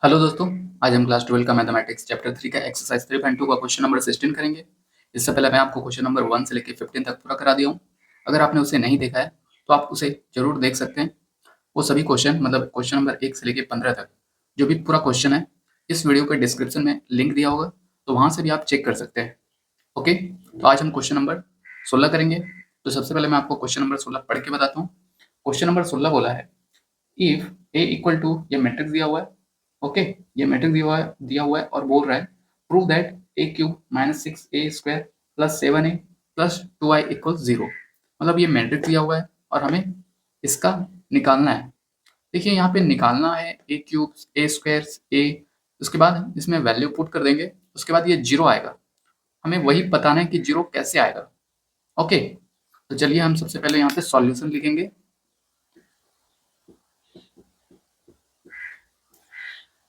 Hello दोस्तों, आज हम क्लास 12 का मैथमेटिक्स चैप्टर 3 का एक्सरसाइज 3.2 का क्वेश्चन नंबर 16 करेंगे। इससे पहले मैं आपको क्वेश्चन नंबर 1 से लेकर 15 तक पूरा करा दिया हूँ। अगर आपने उसे नहीं देखा है तो आप उसे जरूर देख सकते हैं। वो सभी क्वेश्चन मतलब क्वेश्चन नंबर 1 से लेकर 15 तक जो भी पूरा क्वेश्चन है, इस वीडियो के डिस्क्रिप्शन में लिंक दिया होगा, तो वहां से भी आप चेक कर सकते हैं। ओके, तो आज हम क्वेश्चन नंबर 16 करेंगे। तो सबसे पहले मैं आपको क्वेश्चन नंबर 16 पढ़ के बताता हूँ। क्वेश्चन नंबर 16 बोला है, इफ ए इक्वल टू, ये मैट्रिक्स दिया हुआ है। ओके, ये मैट्रिक्स दिया हुआ है और बोल रहा है prove that A cube minus 6a² plus 7a plus 2i equal 0। मतलब ये मैट्रिक्स दिया हुआ है और हमें इसका निकालना है। देखिए यहाँ पे निकालना है ए क्यूब ए स्क्वायर ए, उसके बाद इसमें वैल्यू पुट कर देंगे, उसके बाद ये 0 आएगा। हमें वही बताना है कि 0 कैसे आएगा। ओके, तो चलिए हम सबसे पहले यहाँ पे सॉल्यूशन लिखेंगे।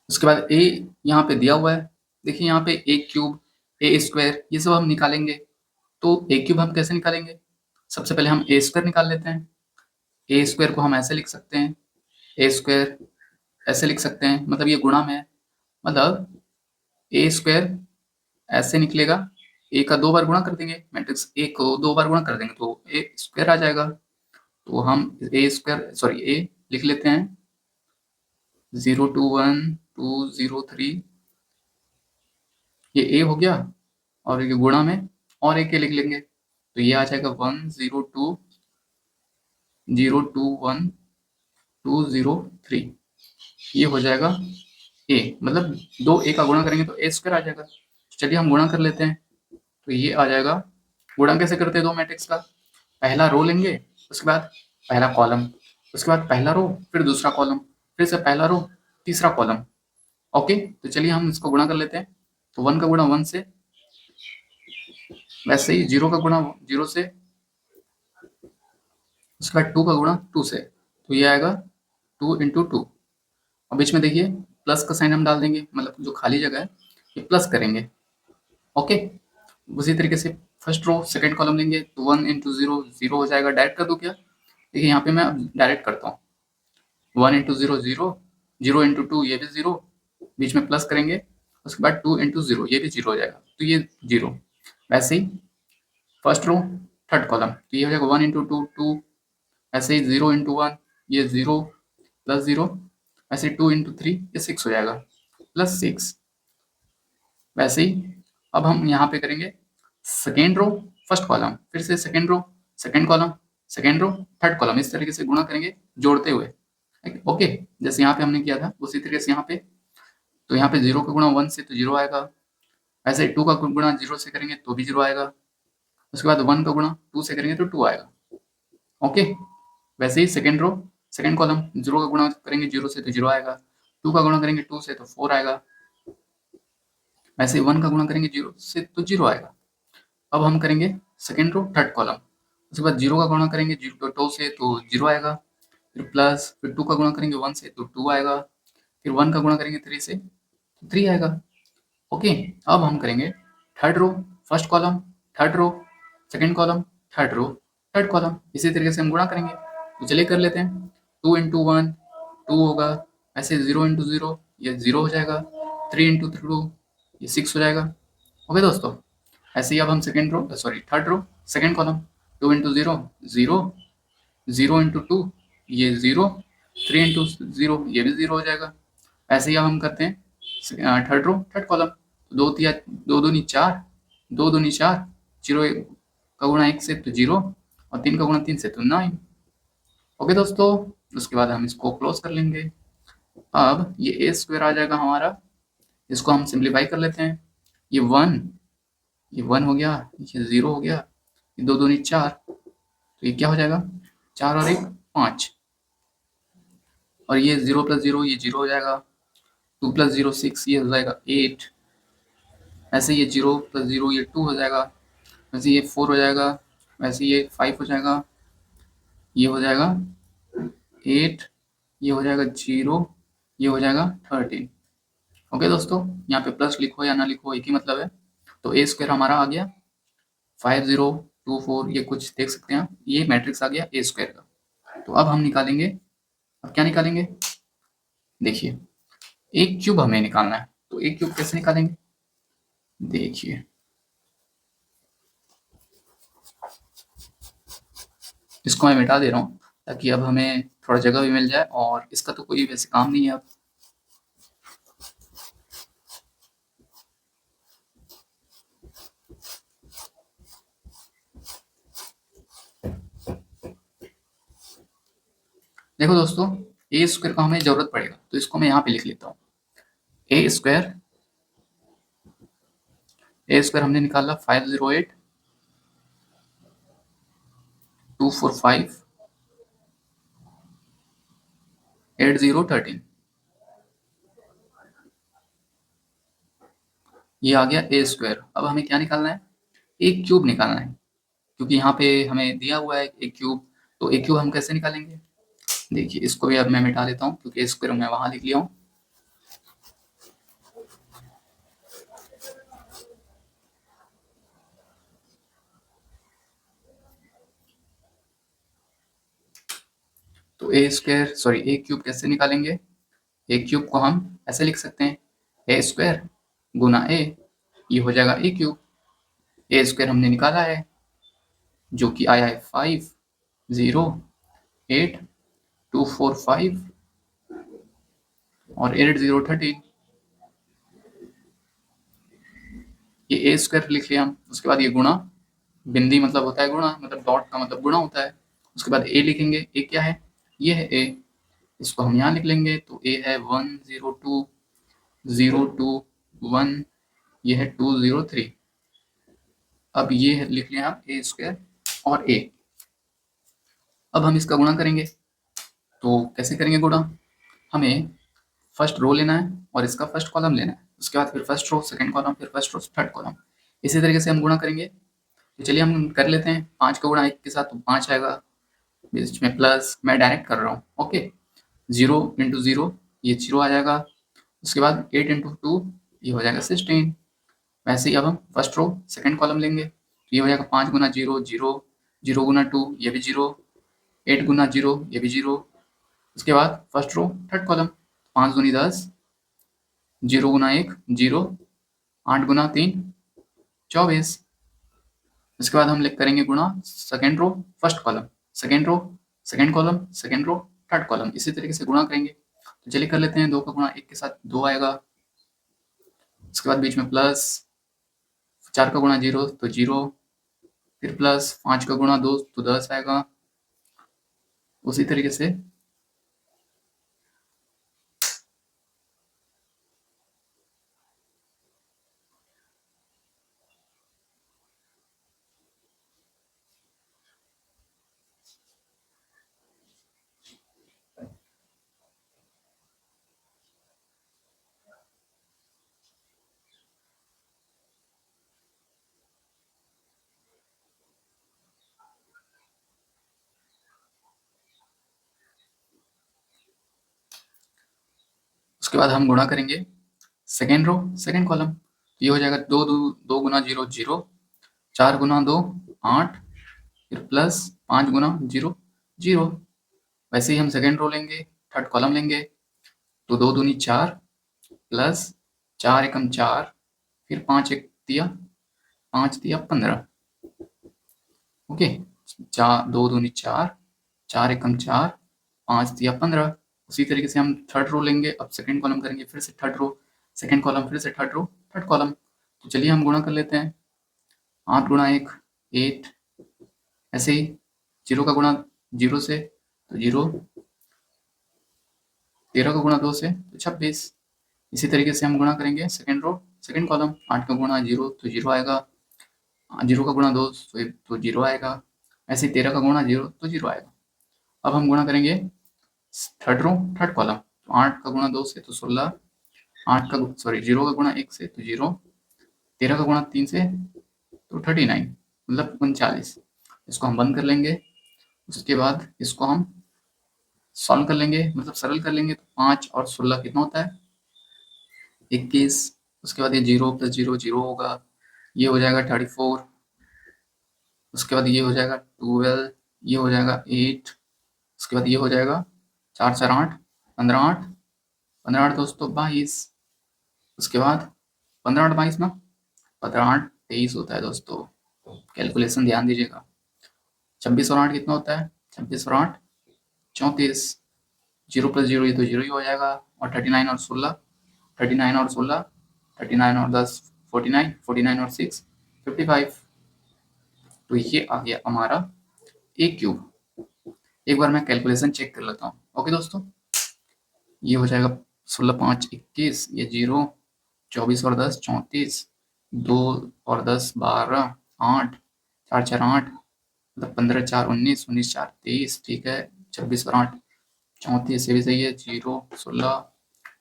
उसके बाद ए यहाँ पे दिया हुआ है। देखिए यहाँ पे ए क्यूब ए स्क्वायर ये सब हम निकालेंगे। तो ए क्यूब हम कैसे निकालेंगे? सबसे पहले हम ए स्क्वायर निकाल लेते हैं। ए स्क्वायर को हम ऐसे लिख सकते हैं, ए स्क्वायर ऐसे लिख सकते हैं, मतलब ये गुणा में है। मतलब ए स्क्वायर ऐसे निकलेगा, ए का 2 बार गुणा कर देंगे, मैट्रिक्स ए को 2 बार गुणा कर देंगे तो ए स्क्वायर आ जाएगा। तो हम ए स्क्वायर सॉरी ए लिख लेते हैं 0 2 1 2 0 3, ये ए हो गया और ये गुणा में और एक लिख लेंगे तो ये आ जाएगा 1 0 2 0 2 1 2 0 3। ये हो जाएगा ए, मतलब 2 ए का गुणा करेंगे तो ए स्क्वायर आ जाएगा। चलिए हम गुणा कर लेते हैं। तो ये आ जाएगा, गुणा कैसे करते हैं दो मैट्रिक्स का? पहला रो लेंगे, उसके बाद पहला कॉलम, उसके बाद पहला रो, फिर दूसरा कॉलम, फिर से पहला रो, तीसरा कॉलम। ओके, तो चलिए हम इसको गुणा कर लेते हैं। तो 1 का गुणा 1 से, वैसे ही 0 का गुणा 0 से, उसके बाद 2 का गुणा 2 से, तो ये आएगा 2 इंटू 2। और बीच में देखिए प्लस का साइन हम डाल देंगे, मतलब जो खाली जगह है ये प्लस करेंगे। ओके, उसी तरीके से फर्स्ट रो सेकंड कॉलम लेंगे तो 1 इंटू 0 0 हो जाएगा। डायरेक्ट कर दूं क्या? देखिए यहाँ पे मैं डायरेक्ट करता हूँ, 1 इंटू 0 0, 0 इंटू 2 ये भी 0, बीच में प्लस करेंगे, उसके बाद 2 इंटू 0 ये भी 0 हो जाएगा, तो ये 0। वैसे ही फर्स्ट रो थर्ड कॉलम, तो ये हो जाएगा 1 इंटू 2 2, ऐसे ही 0 इंटू 1 ये 0 प्लस 0, ऐसे 2 इंटू 3 ये 6 हो जाएगा प्लस 6। वैसे ही अब हम यहाँ पे करेंगे सेकेंड रो फर्स्ट कॉलम, फिर से second row second column, second row third column, इस तरीके से गुणा करेंगे जोड़ते हुए। ओके, जैसे यहाँ पे हमने किया था उसी तरीके से यहाँ पे। तो यहाँ पे 0 का गुणा 1 से तो 0 आएगा, ऐसे 2 का गुणा 0 से करेंगे तो भी 0 आएगा, उसके बाद 1 का गुणा 2 से करेंगे तो 2 आएगा। ओके, वैसे ही सेकेंड रो सेकेंड कॉलम, 0 का गुणा करेंगे 0 से तो 0 आएगा, 2 का गुणा करेंगे 2 से तो 4 आएगा, वैसे ही 1 का गुणा करेंगे 0 से तो 0 आएगा। अब हम करेंगे सेकेंड रो थर्ड कॉलम, उसके बाद 0 का गुणा करेंगे 2 से तो 0 आएगा, फिर प्लस, फिर 2 का गुणा करेंगे 1 से तो 2 आएगा, फिर 1 का गुणा करेंगे 3 से तो 3 आएगा। ओके, अब हम करेंगे third row first column, third row second column, third row third column, इसी तरीके से हम गुणा करेंगे। तो चलिए कर लेते हैं, 2 इंटू 1 2 होगा, ऐसे 0 इंटू 0 ये 0 हो जाएगा, 3 इंटू 2 ये 6 हो जाएगा। ओके दोस्तों, ऐसे ही अब हम second row sorry third row second column, 2 into 0 0, 0 into 2 ये 0, 3 इंटू 0 ये भी 0 हो जाएगा। ऐसे ही अब हम करते हैं थर्ड रो थर्ड कॉलम, दो तिया दो दूनी 4, 2 दूनी 4, 0 का गुणा 1 से तो 0 और 3 का गुणा 3 से तो 9। ओके दोस्तों, उसके बाद हम इसको क्लोज कर लेंगे। अब ये ए स्क्वायर आ जाएगा हमारा, इसको हम सिंप्लीफाई कर लेते हैं। ये 1 हो गया, ये 0 हो गया, ये 2 दूनी 4, तो ये क्या हो जाएगा 4 और 1 5, और ये 0 प्लस 0 ये 0 हो जाएगा, 2 प्लस 0 6 ये हो जाएगा 8, ऐसे ये 0 प्लस 0 ये 2 हो जाएगा, वैसे ये 4 हो जाएगा, वैसे ये 5 हो जाएगा, ये हो जाएगा 8, ये हो जाएगा 0, ये हो जाएगा 13। ओके दोस्तों, यहाँ पे प्लस लिखो या ना लिखो एक ही मतलब है। तो ए स्क्वायर हमारा आ गया 5024, ये कुछ देख सकते हैं आप, ये मैट्रिक्स आ गया ए स्क्वायर का। तो अब हम निकालेंगे, अब क्या निकालेंगे देखिए, एक क्यूब हमें निकालना है, तो एक क्यूब कैसे निकालेंगे, देखिए इसको मैं मिटा दे रहा हूँ ताकि अब हमें थोड़ा जगह भी मिल जाए, और इसका तो कोई वैसे काम नहीं है अब। देखो दोस्तों, ए स्क्वायर का हमें जरूरत पड़ेगा, तो इसको मैं यहाँ पे लिख लेता हूँ। ए स्क्वायर हमने निकाला 508 245 8013, ये आ गया ए स्क्वायर। अब हमें क्या निकालना है, एक क्यूब निकालना है, क्योंकि यहाँ पे हमें दिया हुआ है एक क्यूब, तो एक क्यूब हम कैसे निकालेंगे, देखिए इसको भी अब मैं मिटा देता हूँ क्योंकि ए स्क्वायर मैं वहां लिख लिया हूँ। तो ए स्क्वायर सॉरी ए क्यूब कैसे निकालेंगे, ए क्यूब को हम ऐसे लिख सकते हैं, ए स्क्वायर गुना ए, ये हो जाएगा ए क्यूब। ए स्क्वायर हमने निकाला है जो कि आया है 508 245 और 8013, ये ए स्क्वायर लिख लिया हम। उसके बाद ये गुणा, बिंदी मतलब होता है गुणा, मतलब डॉट का मतलब गुणा होता है। उसके बाद ए लिखेंगे, ए क्या है, ये है ए, इसको हम यहाँ लिख लेंगे, तो ए है 102 021, ये है 203। अब ये लिख लिया हम ए स्क्वायर और ए। अब हम इसका गुणा करेंगे, तो कैसे करेंगे गुणा, हमें फर्स्ट रो लेना है और इसका फर्स्ट कॉलम लेना है, उसके बाद फिर फर्स्ट रो सेकंड कॉलम फिर फर्स्ट रो थर्ड कॉलम, इसी तरीके से हम गुणा करेंगे। तो चलिए हम कर लेते हैं, 5 का गुणा 1 के साथ तो 5 आएगा, बीच में प्लस, मैं डायरेक्ट कर रहा हूँ, ओके। 0 इंटू 0 ये 0 आ जाएगा, उसके बाद 8 इंटू 2 ये हो जाएगा 16। वैसे ही अब हम फर्स्ट रो सेकंड कॉलम लेंगे, तो ये हो जाएगा 5 गुना 0 0, 0 गुना 2 ये भी 0, 8 गुना 0 ये भी 0। उसके बाद फर्स्ट रो थर्ड कॉलम, 5 दूनी 10, 0 गुना 1 0, 8 गुना 3 24। इसके बाद हम लिख करेंगे गुणा second row first column, second row second column second row third column, इसी तरीके से गुणा करेंगे। तो चलिए कर लेते हैं, 2 का गुणा 1 के साथ 2 आएगा, उसके बाद बीच में प्लस, 4 का गुणा 0 तो 0, फिर प्लस 5 का गुणा 2 तो 10 आएगा, उसी तरीके से। उसके बाद हम गुणा करेंगे सेकेंड रो सेकेंड कॉलम, ये हो जाएगा 2 गुना 0 0, 4 गुना 2 8, फिर प्लस 5 गुना 0 0। वैसे ही हम सेकेंड रो लेंगे थर्ड कॉलम लेंगे, तो 2 दूनी 4 प्लस 4 एकम 4, फिर 5 एक दिया 5 दिया 15, ओके। 2 दूनी 4, 4 एकम 4, 5 दिया 15। उसी तरीके से हम थर्ड रो लेंगे, अब सेकंड कॉलम करेंगे, फिर से थर्ड रो सेकंड कॉलम, फिर से थर्ड रो थर्ड कॉलम। तो चलिए हम गुणा कर लेते हैं, 8 गुणा 1 8, ऐसे ही 0 का गुणा 0 से तो 0, 13 का गुणा 2 से तो 26। इसी तरीके से हम गुणा करेंगे सेकंड रो सेकंड कॉलम, 8 का गुणा 0 तो 0 आएगा, 0 का गुणा 2 तो 0 आएगा, ऐसे ही 13 का गुणा 0 तो 0 आएगा। अब हम गुणा करेंगे थर्ड रो थर्ड कॉलम, तो 8 का गुणा 2 से तो 16, 8 का सॉरी 0 का गुणा 1 से तो 0, 13 का गुणा 3 से तो 39 मतलब 39। इसको हम बंद कर लेंगे, उसके बाद इसको हम सॉल्व कर लेंगे मतलब सरल कर लेंगे, तो 5 और 16 कितना होता है 21। उसके बाद ये 0 प्लस 0 0 होगा, ये हो जाएगा 34। उसके बाद ये हो जाएगा 12, ये हो जाएगा 8, उसके बाद ये हो जाएगा 4 4 8 15 8 15 दोस्तों 22। उसके बाद 15 8 22 ना, 15 8 23 होता है दोस्तों, कैलकुलेशन ध्यान दीजिएगा। 26 और 8 कितना होता है? 26 और 8 34। 0 + 0 ये तो 0 ही हो जाएगा। और 39 और 16, 39 और 16, 39 और 10 49, 49 और 6 55। तो ये आ गया हमारा ए क्यूब। एक बार मैं कैलकुलेशन चेक कर लेता हूँ। ओके दोस्तों, ये हो जाएगा 16 5 21, ये 0, 24 और 10 34, 2 और 10 12 8, 4 4 8, मतलब 15 4 19, 19 4 23, ठीक है। 26 और 8 34, ये भी सही है। 0 16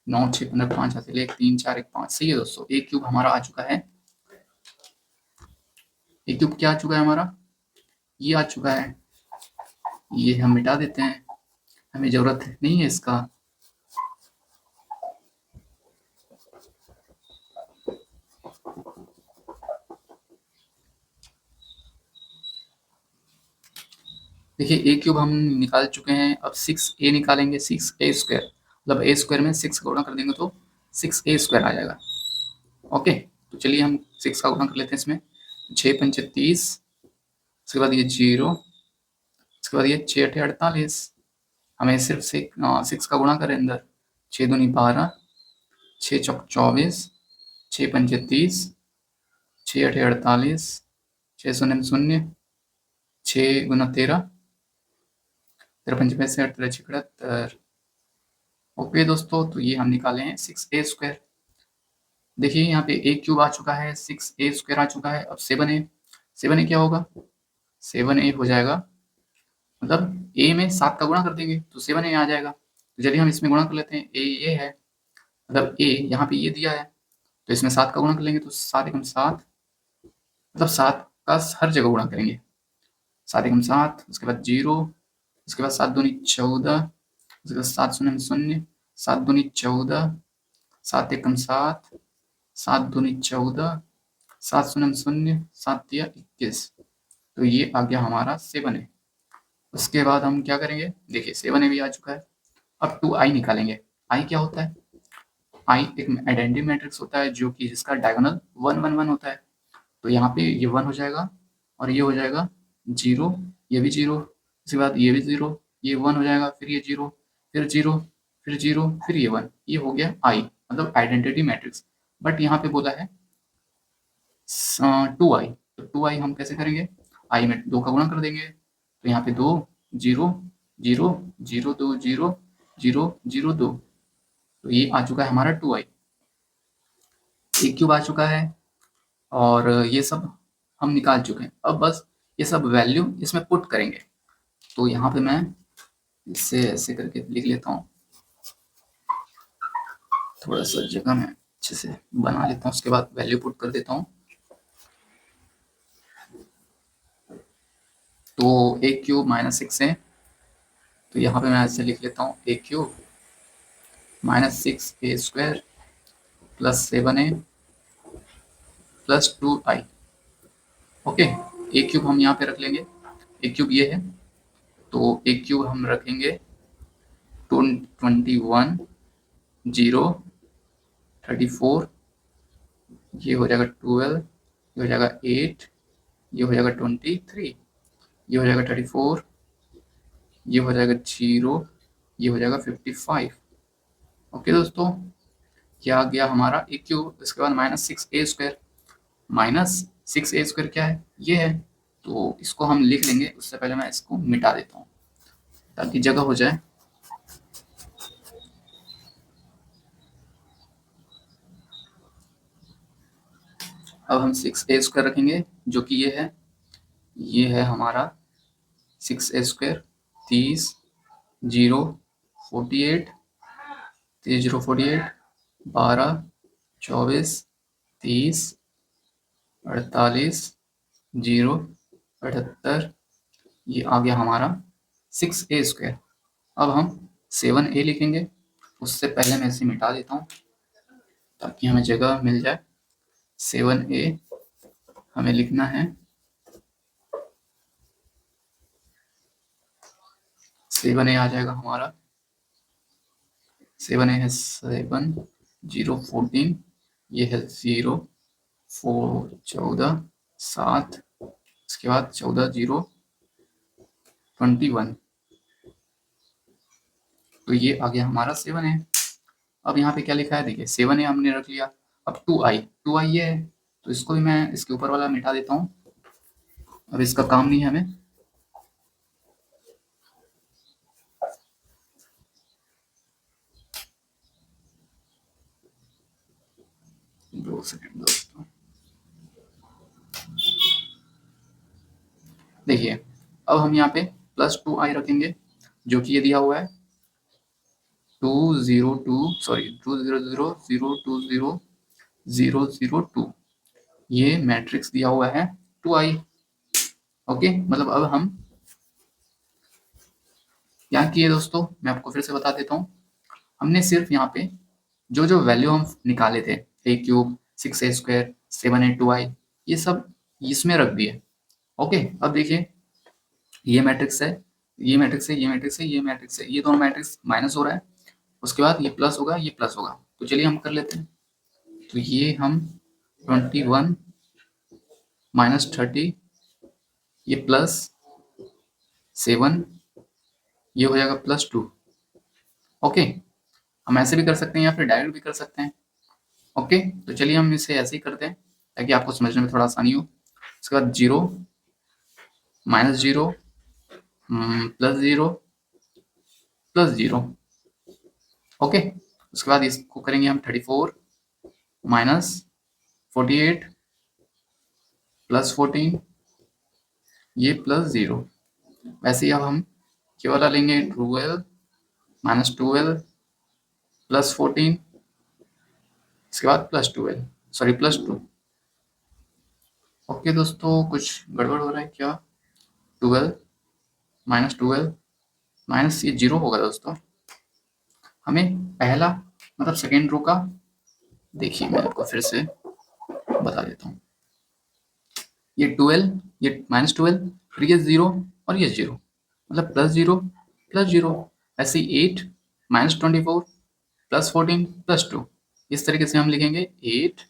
9 6 15 5 हाथ 1 3 4 1 5, सही है दोस्तों। ए क्यूब हमारा आ चुका है। ए क्यूब क्या आ चुका है हमारा? ये आ चुका है। ये हम मिटा देते हैं, हमें जरूरत नहीं है इसका। देखिए ए क्यूब हम निकाल चुके हैं। अब 6a निकालेंगे। 6a², मतलब a² में 6 का गुणा कर देंगे तो 6a² आ जाएगा। ओके, तो चलिए हम 6 का गुणा कर लेते हैं इसमें। 6 पंचे 30, उसके बाद ये 0, उसके बाद ये 6 8 48। हमें सिर्फ 6 का गुणा करें अंदर। 6 दूनी 12, 6 चौक 24, 6 पंचे 30, 6 8 48, 6 शून्य 0, 6 गुना 13, 13 पंचे 65, 13 6 78। ओके दोस्तों, तो ये हम निकाले हैं 6a²। देखिए यहाँ पे ए क्यूब आ चुका है, 6a² आ चुका है। अब 7a, 7a क्या होगा? 7a हो जाएगा, मतलब ए में 7 का गुणा कर देंगे तो 7a आ जाएगा। तो चलिए हम इसमें गुणा कर लेते हैं। ए ये है, मतलब ए यहाँ पे ये दिया है, तो इसमें 7 का गुणा कर लेंगे तो 7 एकम 7, मतलब 7 का हर जगह गुणा करेंगे। 7 एकम 7, उसके बाद 0, उसके बाद 7 दूनी 14, उसके बाद 7 शून्य 0, 7 दूनी 14, 7 एकम 7, 7 दूनी 14, 7 शून्य 0, 7 तिया 21। तो ये आ गया हमारा 7a। उसके बाद हम क्या करेंगे? देखिए 7a भी आ चुका है। अब 2i निकालेंगे। i क्या होता है? i एक आइडेंटिटी मैट्रिक्स होता है जो कि जिसका डायगोनल 1 1 1 होता है। तो यहाँ पे ये 1 हो जाएगा और ये हो जाएगा 0, ये भी 0, उसके बाद ये भी 0, ये 1 हो जाएगा, फिर ये 0, फिर 0, फिर 0, फिर ये 1। ये हो गया i, मतलब आइडेंटिटी मैट्रिक्स। बट यहाँ पे बोला है 2i, तो 2i हम कैसे करेंगे? i में 2 का गुणा कर देंगे, तो यहाँ पे 2 0 0 0 2 0 0 0 2। तो ये आ चुका है हमारा 2i। ए क्यूब आ चुका है और ये सब हम निकाल चुके हैं। अब बस ये सब वैल्यू इसमें पुट करेंगे। तो यहाँ पे मैं इसे ऐसे करके लिख लेता हूँ, थोड़ा सा जगह में अच्छे से बना लेता हूँ, उसके बाद वैल्यू पुट कर देता हूँ। तो ए क्यूब -6 है, तो यहाँ पे मैं ऐसे लिख लेता हूँ a cube -6a² plus 7a plus 2i। Okay, a cube हम यहाँ पे रख लेंगे। ए क्यूब ये है, तो ए क्यूब हम रखेंगे 21 0 34, ये हो जाएगा 12, ये हो जाएगा 8, ये हो जाएगा 23, ये हो जाएगा 34, ये हो जाएगा 0, ये हो जाएगा 55। ओके दोस्तों, क्या आ गया हमारा ए क्यूब। इसके बाद -6a²। -6a² क्या है? ये है, तो इसको हम लिख लेंगे। उससे पहले मैं इसको मिटा देता हूँ ताकि जगह हो जाए। अब हम 6a² रखेंगे, जो कि ये है हमारा 6a²। 30 0 48, 30 0 48, 12 24, 30 48, 0 78। ये आ गया हमारा 6a²। अब हम 7a लिखेंगे। उससे पहले मैं इसे मिटा देता हूँ ताकि हमें जगह मिल जाए। 7a हमें लिखना है, 7a आ जाएगा हमारा 7 है 7, 0 14, ये है 0 4 14 7, इसके बाद 14 0 21, तो ये आ गया हमारा 7 है। अब यहाँ पे क्या लिखा है देखिए 7 है हमने रख लिया। अब 2i ये है, तो इसको भी मैं इसके ऊपर वाला मिटा देता हूँ, अब इसका काम नहीं है हमें। दो सेकंड दोस्तों, देखिए अब हम यहाँ पे +2i रखेंगे, जो कि ये दिया हुआ है 202 सॉरी 200 020 002, ये मैट्रिक्स दिया हुआ है 2i। ओके, मतलब अब हम क्या किए दोस्तों, मैं आपको फिर से बता देता हूँ। हमने सिर्फ यहाँ पे जो जो वैल्यू हम निकाले थे a³ 6a², 7a2i, ये सब इसमें रख दिए। ओके, अब देखिए ये मैट्रिक्स है, ये मैट्रिक्स है, ये मैट्रिक्स है, ये मैट्रिक्स है, ये दोनों मैट्रिक्स माइनस हो रहा है, उसके बाद ये प्लस होगा, ये प्लस होगा। तो चलिए हम कर लेते हैं। तो ये हम 21 -30, ये +7, ये हो जाएगा +2। ओके, हम ऐसे भी कर सकते हैं या फिर डायरेक्ट भी कर सकते हैं। ओके, तो चलिए हम इसे ऐसे ही करते हैं ताकि आपको समझने में थोड़ा आसानी हो। उसके बाद 0 -0 +0 +0। ओके, उसके बाद इसको करेंगे हम 34 -48 +14, ये +0। वैसे ही अब हम ये वाला लेंगे 12 -12 +14, इसके बाद +12 सॉरी +2। ओके दोस्तों, कुछ गड़बड़ हो रहा है क्या? 12 -12 माइनस ये 0 होगा दोस्तों। हमें पहला मतलब सेकेंड रो का, देखिए मैं आपको फिर से बता देता हूँ। ये 12, ये -12, फिर ये 0 और ये 0, मतलब +0 +0। ऐसे ही 8 -24 +14 +2, इस तरीके से हम लिखेंगे 8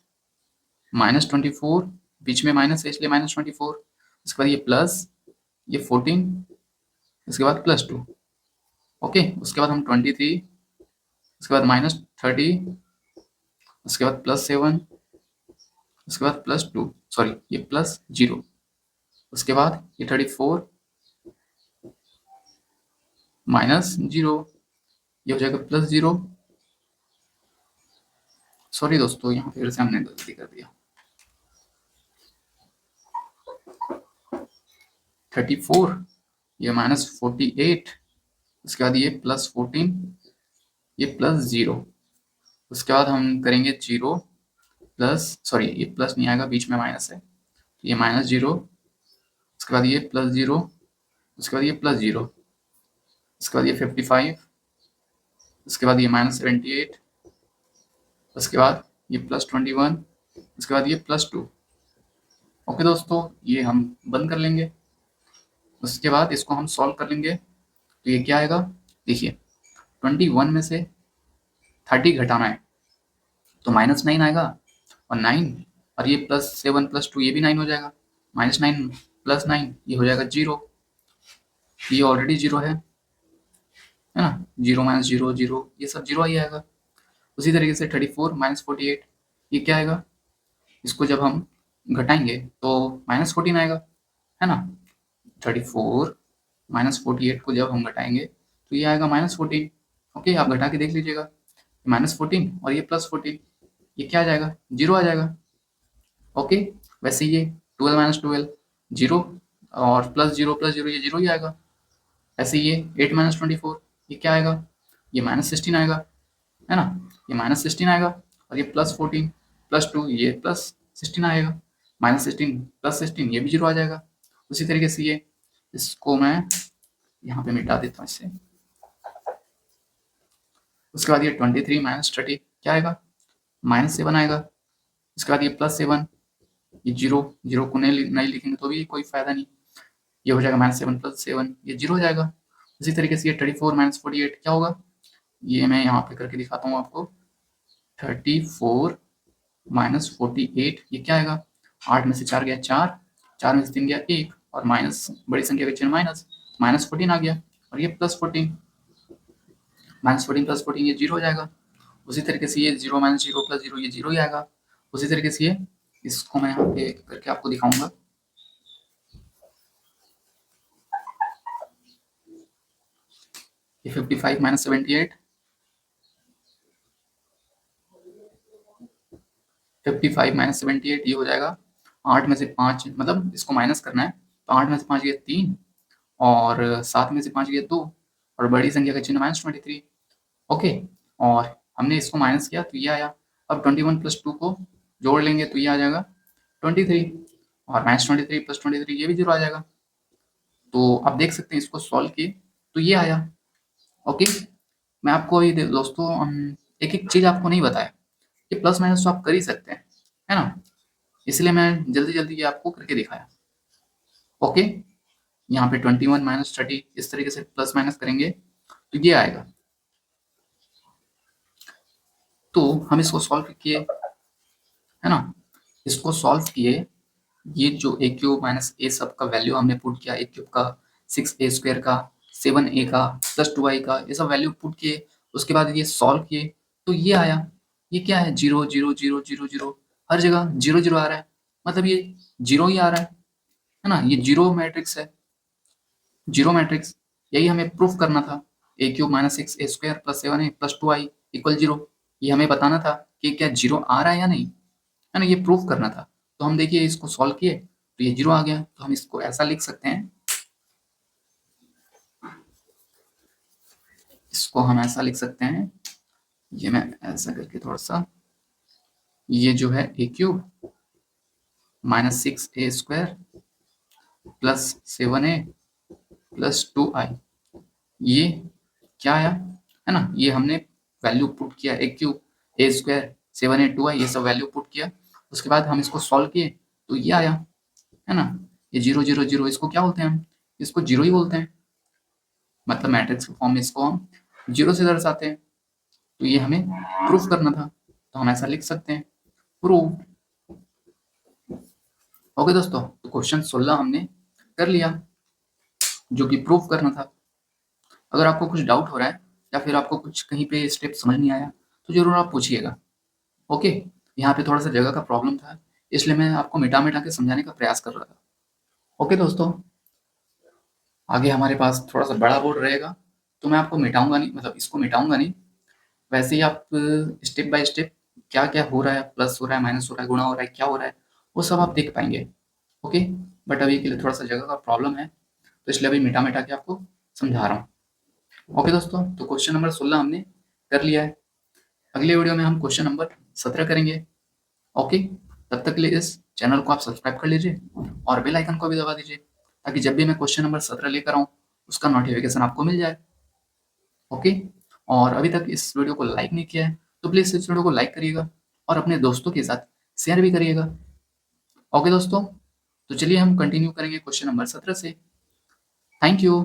-24, बीच में माइनस है इसलिए -24, उसके बाद ये प्लस, ये 14, इसके बाद +2। ओके, उसके बाद हम 23, उसके बाद -30, उसके बाद +7, उसके बाद +2 सॉरी ये +0, उसके बाद ये 34 -0, ये हो जाएगा +0। सॉरी दोस्तों, यहाँ फिर से हमने गलती कर दिया। 34, ये -48, उसके बाद ये +14, ये +0, उसके बाद हम करेंगे 0 प्लस सॉरी ये प्लस नहीं आएगा, बीच में माइनस है, ये -0, उसके बाद ये +0, उसके बाद ये +0, उसके बाद ये 55, उसके बाद ये -78, उसके बाद ये +21, उसके बाद ये +2। ओके दोस्तों, ये हम बंद कर लेंगे। उसके बाद इसको हम सॉल्व कर लेंगे, तो ये क्या आएगा देखिए, 21 में से 30 घटाना है तो -9 आएगा, और 9 और ये +7 +2 ये भी 9 हो जाएगा, -9 +9 ये हो जाएगा 0, ये ऑलरेडी 0 है ना, 0 -0 0, ये सब 0 ही आएगा। उसी तरीके से 34 -48 ये क्या आएगा, इसको जब हम घटाएंगे तो -14 आएगा, है ना। 34 -48 को जब हम घटाएंगे तो ये आएगा -14। ओके, आप घटा के देख लीजिएगा, -14 और ये +14, ये क्या आ जाएगा, 0 आ जाएगा। ओके, वैसे ये 12 -12 0, और +0 ये 0 ही आएगा। ऐसे ये 8 -24 ये क्या आएगा, ये -16 आएगा, है ना, ये -16 आएगा, और ये +14 +2 ये +16 आएगा, -16 +16 ये भी 0 आ जाएगा। उसी तरीके से ये, इसको मैं यहाँ पे मिटा देता हूँ इससे। उसके बाद ये 23 -30 क्या आएगा, -7 आएगा। उसके बाद ये +7, ये 0 0 को नहीं लिखेंगे तो भी कोई फायदा नहीं, ये हो जाएगा -7 +7 ये 0 हो जाएगा। उसी तरीके से ये 34 -48 क्या होगा, ये मैं यहाँ पे करके दिखाता हूँ आपको। 34 माइनस 48, ये क्या आएगा? 8 में से 4 गया 4, 4 में से 3 गया 1, और माइनस बड़ी संख्या के चिन्ह माइनस, माइनस 14 आ गया, और ये प्लस 14, माइनस 14 प्लस 14 ये 0 हो जाएगा। उसी तरीके से ये 0 माइनस 0 प्लस 0 ये 0 ही आएगा। उसी तरीके से ये, इसको मैं यहाँ पे करके आपको दिखाऊंगा। ये 55 माइनस 78, 55 माइनस 78 ये हो जाएगा 8 में से 5, मतलब इसको माइनस करना है, तो 8 में से 5 गया 3, और 7 में से 5 गया 2, और बड़ी संख्या का चिन्ह माइनस 23। ओके, और हमने इसको माइनस किया तो ये आया। अब 21 प्लस 2 को जोड़ लेंगे तो ये आ जाएगा 23, और माइनस 23 प्लस 23 ये भी 0 आ जाएगा। तो आप देख सकते हैं इसको सॉल्व किए तो ये आया। ओके, मैं आपको ये दोस्तों एक एक चीज आपको नहीं बताया, ये प्लस माइनस तो आप कर ही सकते हैं, है ना, इसलिए मैं जल्दी जल्दी ये आपको करके दिखाया। ओके, यहाँ पे 21 माइनस 30 इस तरीके से प्लस माइनस करेंगे तो ये आएगा। तो हम इसको सॉल्व किए, है ना, इसको सॉल्व किए, ये जो ए क्यूब माइनस ए सब का वैल्यू हमने पुट किया, ए क्यूब का 6a² का 7a का प्लस 2i का, ये सब वैल्यू पुट किए, उसके बाद ये सॉल्व किए तो ये आया। ये क्या है? 0 0 0 0 0, हर जगह 0 0 आ रहा है, मतलब ये 0 ही आ रहा है ना, ये जीरो मैट्रिक्स है, जीरो मैट्रिक्स। यही हमें प्रूफ करना था, a cube minus 6a² plus 7a plus 2i equal 0, ये हमें बताना था कि क्या 0 आ रहा है या नहीं, है ना, ये प्रूफ करना था। तो हम देखिए इसको सॉल्व किए तो ये 0 आ गया, तो हम इसको ऐसा लिख सकते हैं, इसको हम ऐसा लिख सकते हैं, ये मैं ऐसा करके थोड़ा सा, ये जो है a cube minus 6a² plus 7a plus 2i, ये क्या आया, है ना, ये हमने वैल्यू पुट किया, ए क्यूब a² 7a 2i ये सब वैल्यू पुट किया, उसके बाद हम इसको सॉल्व किए तो ये आया, है ना। ये 0 0 0 इसको क्या बोलते हैं हम? इसको 0 ही बोलते हैं, मतलब मैट्रिक्स के फॉर्म में इसको हम 0 से दर्शाते हैं। तो ये हमें प्रूफ करना था, तो हम ऐसा लिख सकते हैं, प्रूव। ओके दोस्तों, तो क्वेश्चन 16 हमने कर लिया, जो कि प्रूफ करना था। अगर आपको कुछ डाउट हो रहा है या फिर आपको कुछ कहीं पे स्टेप समझ नहीं आया तो जरूर आप पूछिएगा। ओके, यहाँ पे थोड़ा सा जगह का प्रॉब्लम था, इसलिए मैं आपको मिटा मिटा के समझाने का प्रयास कर रहा था। ओके दोस्तों, आगे हमारे पास थोड़ा सा बड़ा बोर्ड रहेगा, तो मैं आपको मिटाऊंगा नहीं, मतलब इसको मिटाऊंगा नहीं, वैसे ही आप स्टेप बाय स्टेप क्या क्या हो रहा है, प्लस हो रहा है, माइनस हो रहा है, गुणा हो रहा है, क्या हो रहा है, वो सब आप देख पाएंगे। ओके, बट अभी के लिए थोड़ा सा जगह का प्रॉब्लम है, तो इसलिए अभी मिटा मिटा के आपको समझा रहा हूँ। ओके दोस्तों, तो क्वेश्चन नंबर 16 हमने कर लिया है, अगले वीडियो में हम क्वेश्चन नंबर 17 करेंगे। ओके, तब तक के लिए इस चैनल को आप सब्सक्राइब कर लीजिए और बेल आइकन को भी दबा दीजिए, ताकि जब भी मैं क्वेश्चन नंबर 17 लेकर आऊँ उसका नोटिफिकेशन आपको मिल जाए। ओके, और अभी तक इस वीडियो को लाइक नहीं किया है तो प्लीज़ इस वीडियो को लाइक करिएगा और अपने दोस्तों के साथ शेयर भी करिएगा। ओके दोस्तों, तो चलिए हम कंटिन्यू करेंगे क्वेश्चन नंबर 17 से। Thank you.